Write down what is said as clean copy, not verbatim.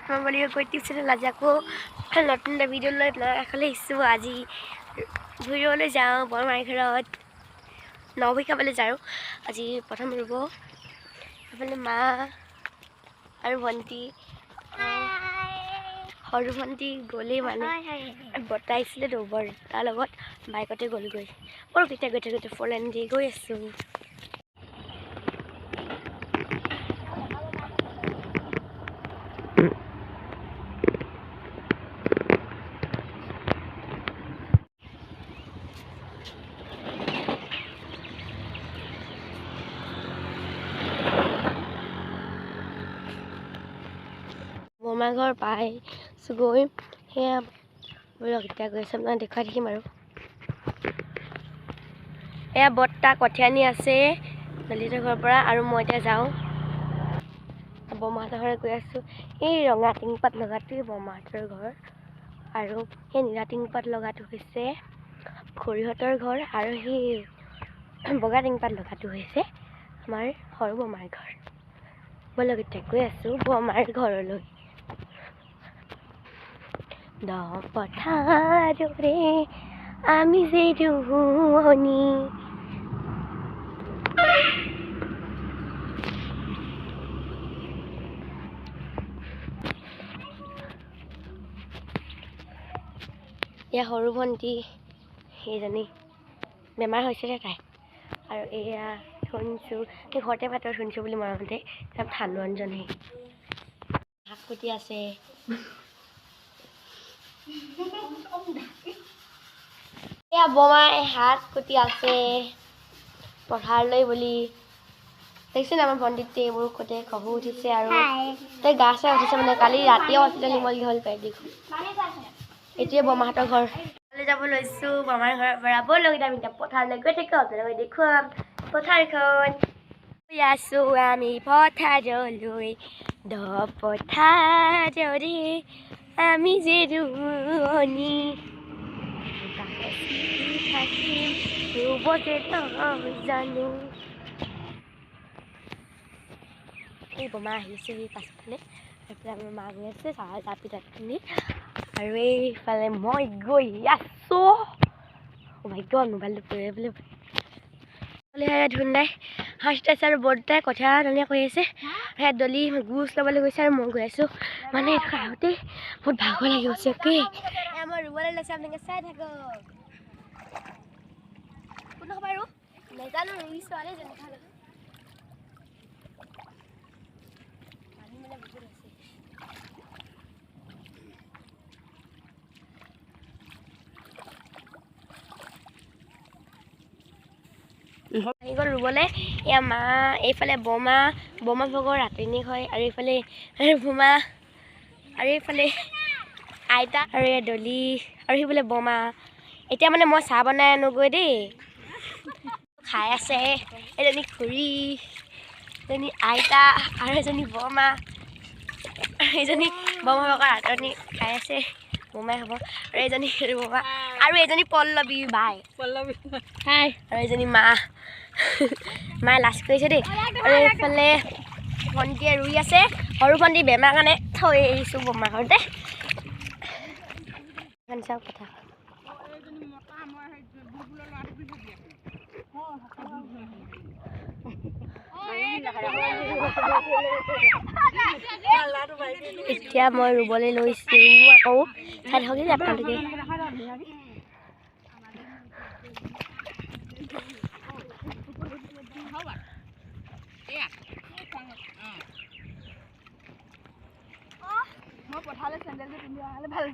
কিমান বুলি কৈ টিউচন আজি আকৌ নতুন এটা ভিডিঅ' লৈ এফালে আহিছোঁ। আজি ঘূৰিবলৈ যাওঁ বৰমাৰ ঘৰত নবী খাবলৈ যাওঁ। আজি প্ৰথম ৰুব এইফালে মা আৰু ভণ্টি সৰু ভণ্টি গ'লেই মানে বৰ্তা আহিছিলে বৰ তাৰ লগত বাইকতে গ'লগৈ। বৰ কেতিয়া গৈ থাকোঁ ফ'ৰ লাইন দি গৈ আছোঁ। বৰমা ঘৰ পাইছোঁ গৈ সেয়া বোলক এতিয়া গৈ আছোঁ আপোনাক দেখুৱাই থাকিম আৰু এয়া বৰ্তা কঠীয়া নি আছে দলিতৰ ঘৰৰ পৰা আৰু মই এতিয়া যাওঁ বৰমাহঁতৰ ঘৰত গৈ আছোঁ। এই ৰঙা টিংপাত লগাটোৱে বৰমাহঁতৰ ঘৰ আৰু সেই নীলা টিংপাত লগাটো হৈছে খুৰীহঁতৰ ঘৰ আৰু সেই বগা টিংপাত লগাটো হৈছে আমাৰ সৰু বৰমাৰ ঘৰ। ব'লক এতিয়া গৈ আছোঁ বৰমাৰ ঘৰলৈ। দ পথাৰৰে আমি যে ৰোৱনী এয়া সৰু ভণ্টি সেইজনী বেমাৰ হৈছিলে তাই আৰু এয়া শুনিছোঁ সেই ঘৰতে ভাতৰ শুনিছোঁ বুলি মৰমতে তাত ঠাণ্ডু অঞ্জনহে শাক কুটি আছে। এয়া বৰমাই শাক কুটি আছে পথাৰলৈ বুলি দেখিছেনে আমাৰ ভণ্টিতে এইবোৰ কতে খহু উঠিছে আৰু তাই গা চাই উঠিছে মানে কালি ৰাতিও উঠিলে নিমল দীঘল পাই দেখোন। এইটোৱে বৰমাহঁতৰ ঘৰ যাব লৈছোঁ বৰমাৰ ঘৰৰ পৰা ব'লক আমি এতিয়া পথাৰলৈ গৈ থাকোঁ আপোনালোকে দেখুৱাম পথাৰখন। গৈ আছোঁ আমি পথাৰলৈ দ পথাৰৰে আমি যে ৰোৱনী থাকিম ৰুবতে জানো। এই বৰমা আহিছে সেই পাছফালে এইফালে আমাৰ মা গৈ আছে চাহ জাপি তাপি আৰু এইফালে মই গৈ আছোঁ। মোবাইলটো পৰি বোলে ধুন দাই সাজ আছে আৰু বৰ্তাই কঠীয়া ধুনীয়া কৰি আছে সেয়া দলি গোচ ল'বলৈ গৈছে আৰু মই গৈ আছোঁ মানে এইটো খাওঁতে বহুত ভাগৰ লাগি গৈছে কি মই ৰুবলৈ লৈছোঁ আপোনালোকে চাই থাকক কোন হ'ব আৰু নেজানো ৰুই ছোৱালী যেনেকুৱা আহি গ'ল ৰুবলৈ। এয়া মা এইফালে বৰমা ভগৰ ৰাতিনী হয় আৰু এইফালে ভূমা আৰু এইফালে আইতা আৰু এই দলি আৰু সেইফালে বৰমা। এতিয়া মানে মই চাহ বনাই আনোগৈ দেই খাই আছে এজনী খুৰী এজনী আইতা আৰু এজনী বৰমা এইজনী বৰমা ভগৰ ৰাতনী খাই আছে বৰমাই হ'ব আৰু এজনী বৰমা আৰু এজনী পল্লৱী বাই হাই আৰু এজনী মা মায়ে লাজ কৰিছে দেই আৰু এইফালে ভণ্টিয়ে ৰুই আছে সৰু ভণ্টি বেমাৰ কাৰণে থৈ আহিছোঁ বৰমাৰ ঘৰতে চাওক কথা এতিয়া মই ৰুবলৈ লৈছোঁ আকৌ চাই থাকক দেই আপোনালোকে। মই পথাৰলৈ চেণ্ডেলযোৰ পিন্ধি অহালে ভাল